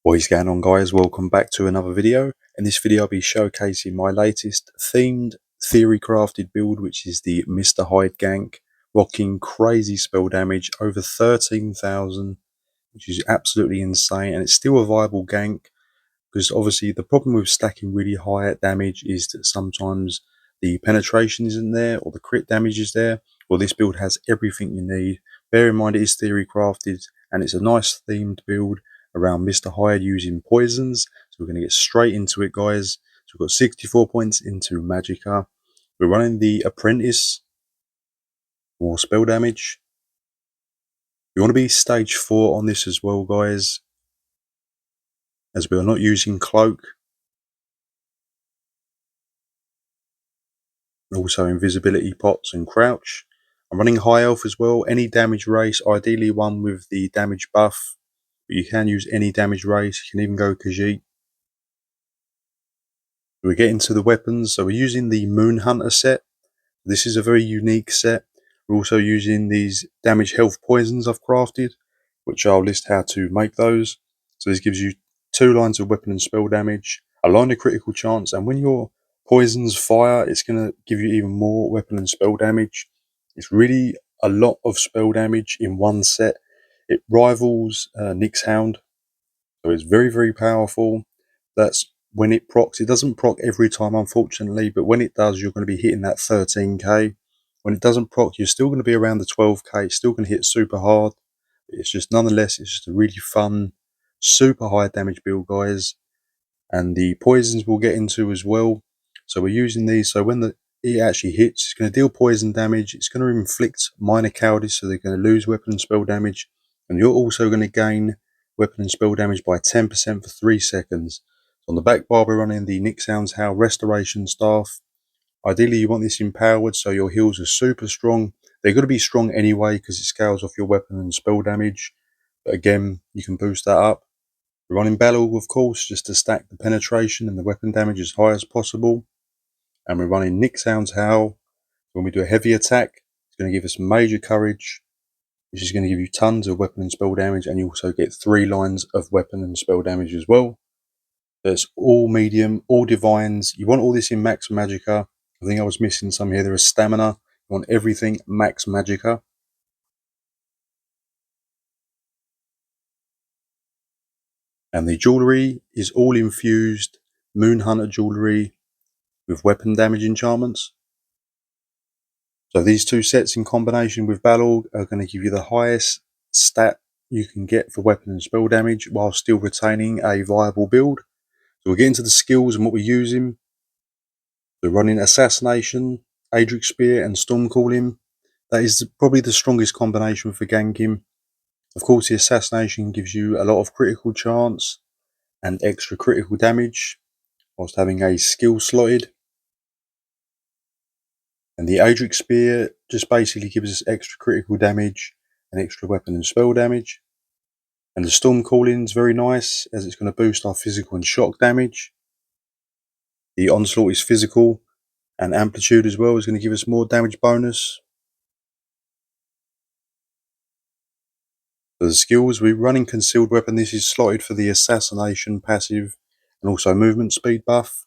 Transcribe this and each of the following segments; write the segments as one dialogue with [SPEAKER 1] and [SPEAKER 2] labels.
[SPEAKER 1] What is going on, guys? Welcome back to another video. In this video I'll be showcasing my latest themed theory crafted build, which is the Mr. Hyde Gank, rocking crazy spell damage over 13,000, which is absolutely insane, and it's still a viable gank because obviously the problem with stacking really high at damage is that sometimes the penetration isn't there or the crit damage is there. Well, this build has everything you need. Bear in mind it is theory crafted and it's a nice themed build around Mr. Hyde using poisons. So we're going to get straight into it, guys. So we've got 64 points into Magicka. We're running the Apprentice, more spell damage. You want to be stage 4 on this as well, guys, as we are not using Cloak. Also invisibility pots and crouch. I'm running high elf as well. Any damage race, ideally one with the damage buff, but you can use any damage race. You can even go Khajiit. We get into the weapons, so we're using the Moon Hunter set. This is a very unique set. We're also using these damage health poisons I've crafted, which I'll list how to make those. So this gives you 2 lines of weapon and spell damage, a line of critical chance, and when your poisons fire, it's going to give you even more weapon and spell damage. It's really a lot of spell damage in one set. It rivals Nyx's Hound, so it's very, very powerful. That's when it procs. It doesn't proc every time, unfortunately, but when it does, you're going to be hitting that 13k. When it doesn't proc, you're still going to be around the 12k. It's still going to hit super hard. It's just, nonetheless, it's just a really fun, super high damage build, guys. And the poisons we'll get into as well. So we're using these. So when it actually hits, it's going to deal poison damage. It's going to inflict minor cowardice, so they're going to lose weapon and spell damage. And you're also going to gain weapon and spell damage by 10% for 3 seconds. On the back bar, we're running the Nyx's Hound's Howl Restoration Staff. Ideally, you want this empowered so your heals are super strong. They're going to be strong anyway because it scales off your weapon and spell damage. But again, you can boost that up. We're running Battle, of course, just to stack the penetration and the weapon damage as high as possible. And we're running Nyx's Hound's Howl. When we do a heavy attack, it's going to give us major courage, which is going to give you tons of weapon and spell damage, and you also get 3 lines of weapon and spell damage as well. There's all medium, all divines. You want all this in max Magicka. I think I was missing some here. There is stamina. You want everything max Magicka. And the jewellery is all infused Moon Hunter jewellery with weapon damage enchantments. So these 2 sets in combination with Battle are going to give you the highest stat you can get for weapon and spell damage while still retaining a viable build. So we'll get into the skills and what we're using. We're running Assassination, Adric Spear and Storm Calling. That is probably the strongest combination for ganking. Of course, the Assassination gives you a lot of critical chance and extra critical damage whilst having a skill slotted. And the Adric Spear just basically gives us extra critical damage and extra weapon and spell damage. And the Storm Calling is very nice as it's going to boost our physical and shock damage. The Onslaught is physical, and Amplitude as well is going to give us more damage bonus. For the skills, we're running Concealed Weapon. This is slotted for the Assassination passive and also movement speed buff.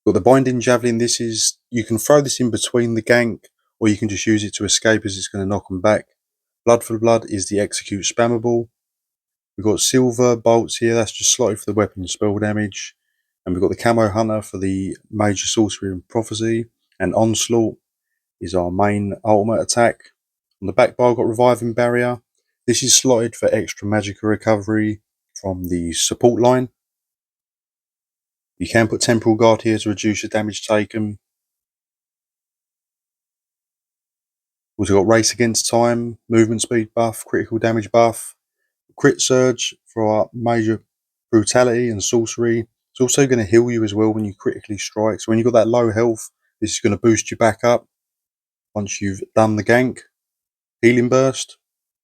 [SPEAKER 1] Got the Binding Javelin. This is, you can throw this in between the gank, or you can just use it to escape as it's going to knock them back. Blood for Blood is the Execute Spammable. We've got Silver Bolts here, that's just slotted for the weapon and spell damage. And we've got the Camo Hunter for the Major Sorcery and Prophecy. And Onslaught is our main ultimate attack. On the back bar, I've got Reviving Barrier. This is slotted for extra Magicka recovery from the support line. You can put Temporal Guard here to reduce the damage taken. Also got Race Against Time, movement speed buff, critical damage buff, Crit Surge for our major brutality and sorcery. It's also going to heal you as well when you critically strike. So when you've got that low health, this is going to boost you back up once you've done the gank. Healing Burst,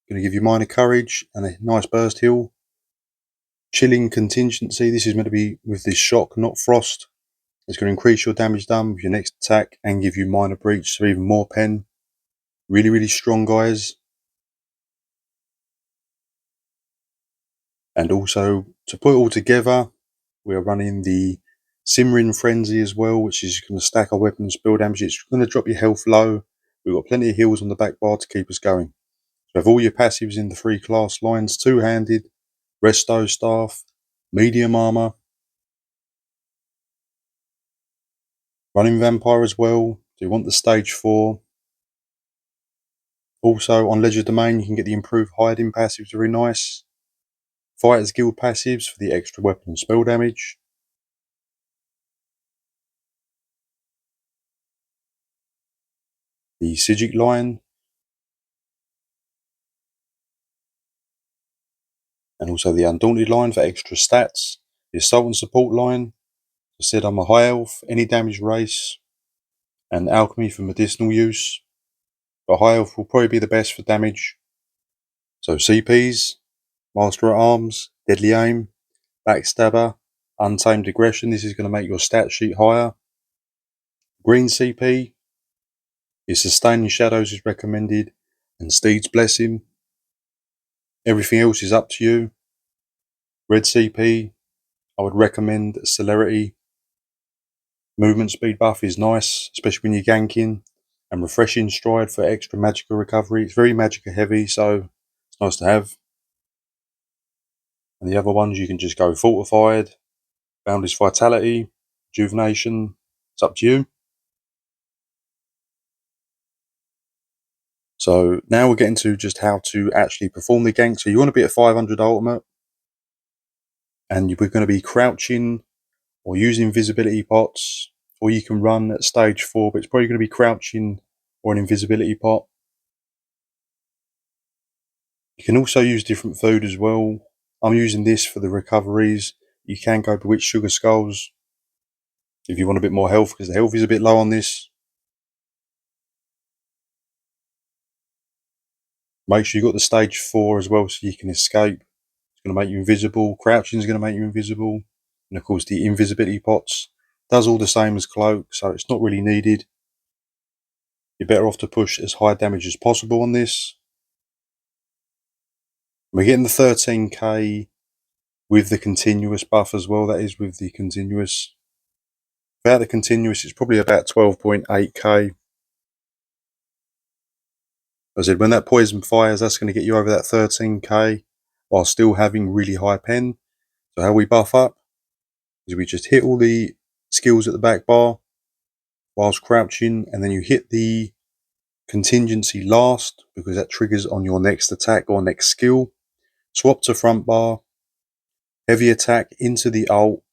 [SPEAKER 1] going to give you minor courage and a nice burst heal. Chilling Contingency, this is meant to be with this shock, not frost. It's going to increase your damage done with your next attack and give you minor breach, so even more pen. Really, really strong, guys. And also, to put it all together, we're running the Simmering Frenzy as well, which is going to stack our weapons, spell damage. It's going to drop your health low. We've got plenty of heals on the back bar to keep us going. So have all your passives in the 3 class lines: two-handed, resto staff, medium armor, running vampire as well. So you want the stage 4. Also on Ledger Domain you can get the improved hiding passives, very nice. Fighters Guild passives for the extra weapon and spell damage. The Sijic line. And also the Undaunted line for extra stats. The Assault and Support line. As I said, I'm a high elf, any damage race. And Alchemy for medicinal use. But high elf will probably be the best for damage. So CPs, Master at Arms, Deadly Aim, Backstabber, Untamed Aggression. This is going to make your stat sheet higher. Green CP is Sustaining Shadows is recommended, and Steed's Blessing. Everything else is up to you. Red CP, I would recommend Celerity. Movement speed buff is nice, especially when you're ganking. And Refreshing Stride for extra magical recovery. It's very magicka heavy, so it's nice to have. And the other ones you can just go Fortified, Boundless Vitality, Rejuvenation. It's up to you. So now we're getting to just how to actually perform the gank. So you want to be at 500 ultimate, and we're going to be crouching or using invisibility pots, or you can run at stage 4, but it's probably going to be crouching or an invisibility pot. You can also use different food as well. I'm using this for the recoveries. You can go Bewitched Sugar Skulls if you want a bit more health, because the health is a bit low on this. Make sure you've got the stage 4 as well so you can escape. It's going to make you invisible. Crouching is going to make you invisible. And of course the invisibility pots does all the same as cloak, so it's not really needed. You're better off to push as high damage as possible on this. We're getting the 13k with the continuous buff as well. That is with the continuous. Without the continuous, it's probably about 12.8k. As I said, when that poison fires, that's going to get you over that 13k while still having really high pen. So how we buff up is we just hit all the skills at the back bar whilst crouching, and then you hit the contingency last because that triggers on your next attack or next skill. Swap to front bar, heavy attack into the ult,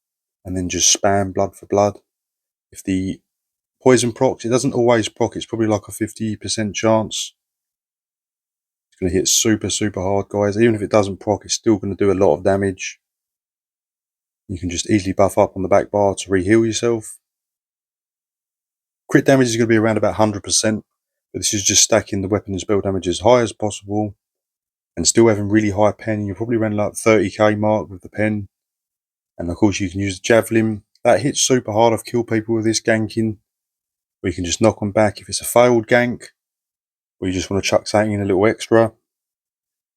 [SPEAKER 1] and then just spam blood for blood. If the poison procs, it doesn't always proc, it's probably like a 50% chance. It's going to hit super, super hard, guys. Even if it doesn't proc, it's still going to do a lot of damage. You can just easily buff up on the back bar to re-heal yourself. Crit damage is going to be around about 100%, but this is just stacking the weapon and spell damage as high as possible and still having really high pen. You're probably around like 30k mark with the pen. And of course you can use the javelin. That hits super hard. I've killed people with this ganking, where you can just knock them back if it's a failed gank, or you just want to chuck something in a little extra.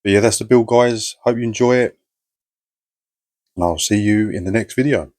[SPEAKER 1] But yeah, that's the build, guys. Hope you enjoy it, and I'll see you in the next video.